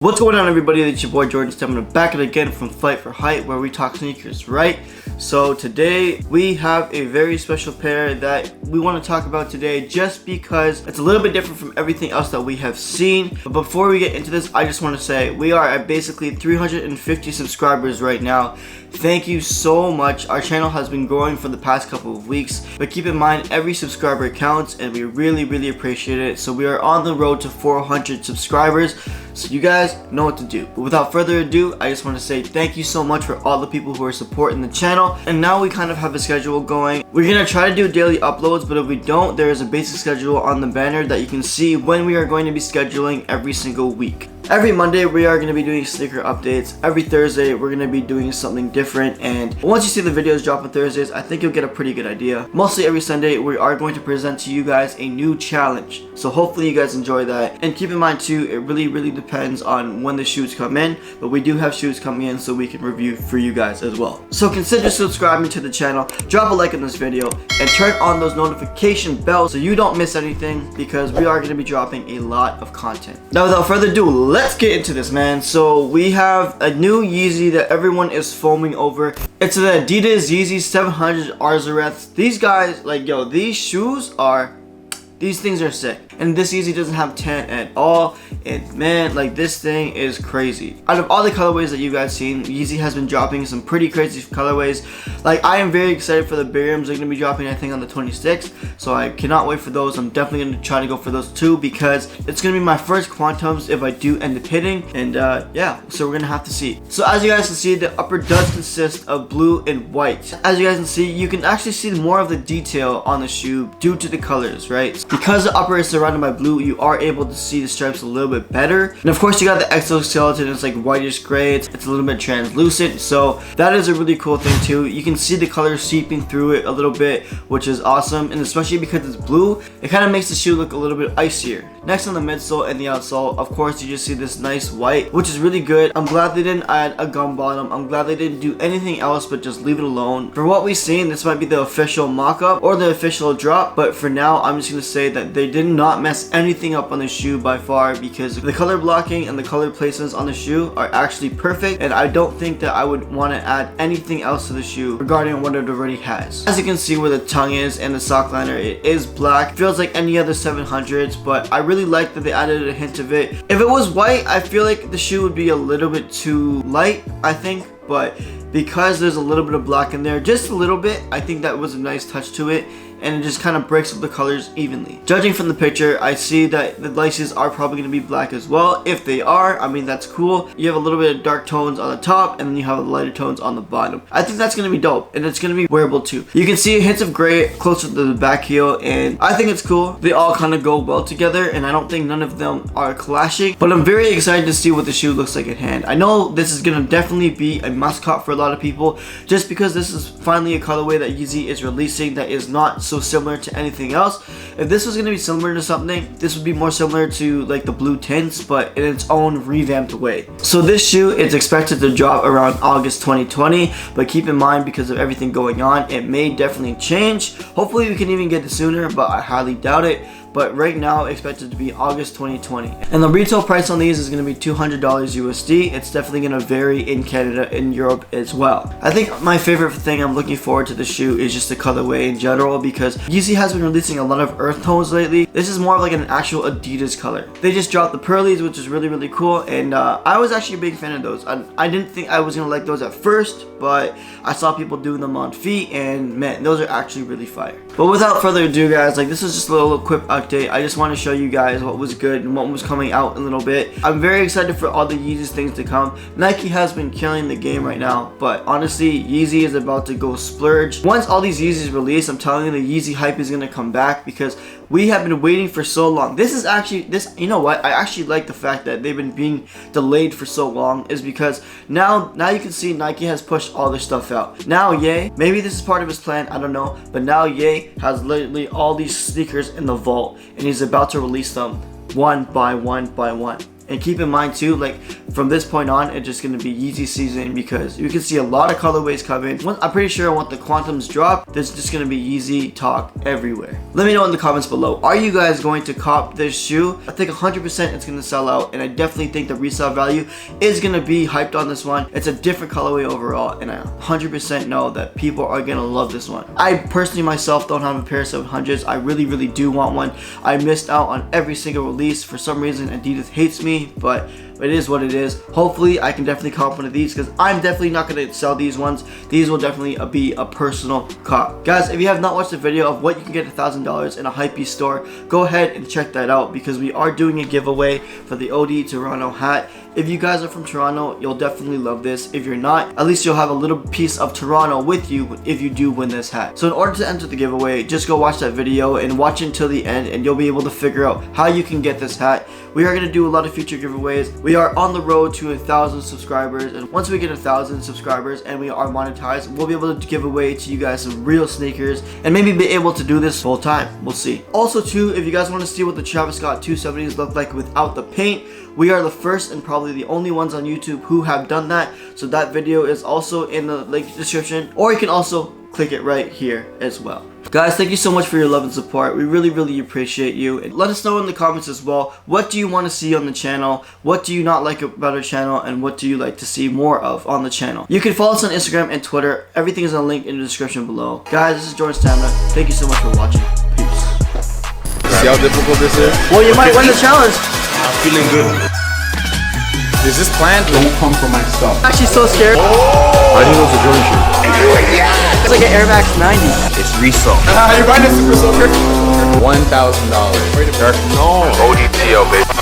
What's going on, everybody? It's your boy Jordan Stamina back again from Fight for Height, where we talk sneakers, right? So today we have a very special pair that we want to talk about today, just because it's a little bit different from everything else that we have seen. But before we get into this, I just want to say we are at basically 350 subscribers right now. Thank you so much. Our channel has been growing for the past couple of weeks, but keep in mind every subscriber counts and we really appreciate it. So we are on the road to 400 subscribers, so you guys know what to do. But without further ado, I just want to say thank you so much for all the people who are supporting the channel. And now we kind of have a schedule going. We're gonna try to do daily uploads, but if we don't, there is a basic schedule on the banner that you can see when we are going to be scheduling every single week. Every Monday we are going to be doing sneaker updates. Every Thursday we're going to be doing something different, and once you see the videos drop on Thursdays, I think you'll get a pretty good idea. Mostly every Sunday we are going to present to you guys a new challenge, so hopefully you guys enjoy that. And keep in mind too, it really depends on when the shoots come in, but we do have shoots coming in so we can review for you guys as well. So consider subscribing to the channel, drop a like on this video, and turn on those notification bells so you don't miss anything, because we are going to be dropping a lot of content. Now without further ado, let's get into this, man. So we have a new Yeezy that everyone is foaming over. It's an Adidas Yeezy 700 ARZARETH. These guys, like, yo, these things are sick. And this Yeezy doesn't have tan at all. And man, like, this thing is crazy. Out of all the colorways that you guys seen, Yeezy has been dropping some pretty crazy colorways. Like, I am very excited for the Bariums. They're going to be dropping, I think, on the 26th. So I cannot wait for those. I'm definitely going to try to go for those too, because it's going to be my first Quantums if I do end up hitting. And yeah, so we're going to have to see. So as you guys can see, the upper does consist of blue and white. As you guys can see, you can actually see more of the detail on the shoe due to the colors, right? Because the upper is surrounded by blue, you are able to see the stripes a little bit better. And of course you got the exoskeleton. It's like whitish gray. It's a little bit translucent, so that is a really cool thing too. You can see the color seeping through it a little bit, which is awesome. And especially because it's blue, it kind of makes the shoe look a little bit icier. Next, on the midsole and the outsole, of course you just see this nice white, which is really good. I'm glad they didn't add a gum bottom. I'm glad they didn't do anything else but just leave it alone. For what we've seen, this might be the official mock-up or the official drop, but for now I'm just going to say that they did not mess anything up on the shoe by far, because the color blocking and the color placements on the shoe are actually perfect, and I don't think that I would want to add anything else to the shoe regarding what it already has. As you can see where the tongue is and the sock liner, it is black. Feels like any other 700s, but I really like that they added a hint of it. If it was white, I feel like the shoe would be a little bit too light, I think, but because there's a little bit of black in there, just a little bit, I think that was a nice touch to it, and it just kind of breaks up the colors evenly. Judging from the picture, I see that the laces are probably going to be black as well. If they are, I mean, that's cool. You have a little bit of dark tones on the top, and then you have the lighter tones on the bottom. I think that's going to be dope, and it's going to be wearable too. You can see hints of gray closer to the back heel, and I think it's cool. They all kind of go well together, and I don't think none of them are clashing, but I'm very excited to see what the shoe looks like at hand. I know this is going to definitely be a must-cop for a lot of people, just because this is finally a colorway that Yeezy is releasing that is not so similar to anything else. If this was going to be similar to something, this would be more similar to like the blue tints, but in its own revamped way. So this shoe is expected to drop around August 2020, but keep in mind, because of everything going on, it may definitely change. Hopefully we can even get it sooner, but I highly doubt it. But right now expected to be August 2020, and the retail price on these is going to be $200 USD. It's definitely going to vary in Canada and Europe as well. I think my favorite thing I'm looking forward to the shoe is just the colorway in general, because Yeezy has been releasing a lot of earth tones lately. This is more of like an actual Adidas color. They just dropped the pearlies, which is really cool, and I was actually a big fan of those. I didn't think I was going to like those at first, but I saw people doing them on feet, and man, those are actually really fire. But without further ado, guys, like, this is just a little quick update. I just want to show you guys what was good and what was coming out a little bit. I'm very excited for all the Yeezy things to come. Nike has been killing the game right now, but honestly, Yeezy is about to go splurge. Once all these Yeezys release, I'm telling you, the Yeezy hype is going to come back, because we have been waiting for so long. This is actually, you know what, I actually like the fact that they've been being delayed for so long, is because now you can see Nike has pushed all their stuff out. Now Ye, maybe this is part of his plan, I don't know, but now Ye has literally all these sneakers in the vault, and he's about to release them one by one by one. And keep in mind too, like, from this point on, it's just going to be Yeezy season because you can see a lot of colorways coming. I'm pretty sure once the quantums drop, there's just going to be Yeezy talk everywhere. Let me know in the comments below. Are you guys going to cop this shoe? I think 100% it's going to sell out, and I definitely think the resale value is going to be hyped on this one. It's a different colorway overall, and I 100% know that people are going to love this one. I personally myself don't have a pair of 700s. I really do want one. I missed out on every single release. For some reason, Adidas hates me, but it is what it is. Hopefully I can definitely cop one of these because I'm definitely not going to sell these ones. These will definitely be a personal cop. Guys, if you have not watched the video of what you can get $1,000 in a Hypebeast store, go ahead and check that out because we are doing a giveaway for the OD Toronto hat. If you guys are from Toronto, you'll definitely love this. If you're not, at least you'll have a little piece of Toronto with you if you do win this hat. So in order to enter the giveaway, just go watch that video and watch it until the end, and you'll be able to figure out how you can get this hat. We are going to do a lot of future giveaways. We are on the road to 1,000 subscribers, and once we get 1,000 subscribers and we are monetized, we'll be able to give away to you guys some real sneakers and maybe be able to do this full time. We'll see. Also too, if you guys want to see what the Travis Scott 270s look like without the paint, we are the first and probably the only ones on YouTube who have done that. So that video is also in the link description, or you can also click it right here as well. Guys, thank you so much for your love and support. We really appreciate you. And let us know in the comments as well, what do you want to see on the channel? What do you not like about our channel? And what do you like to see more of on the channel? You can follow us on Instagram and Twitter. Everything is on a link in the description below. Guys, this is Jordan Stamina. Thank you so much for watching. Peace. See how difficult this is? Well, you might win the challenge. I'm feeling good. Is this planned? Don't come for my stuff. I'm actually so scared. I think it's a Jordan shoe. It's like an Air Max 90. It's resale. You buying a Super Soaker? $1,000. No. ODTO, baby.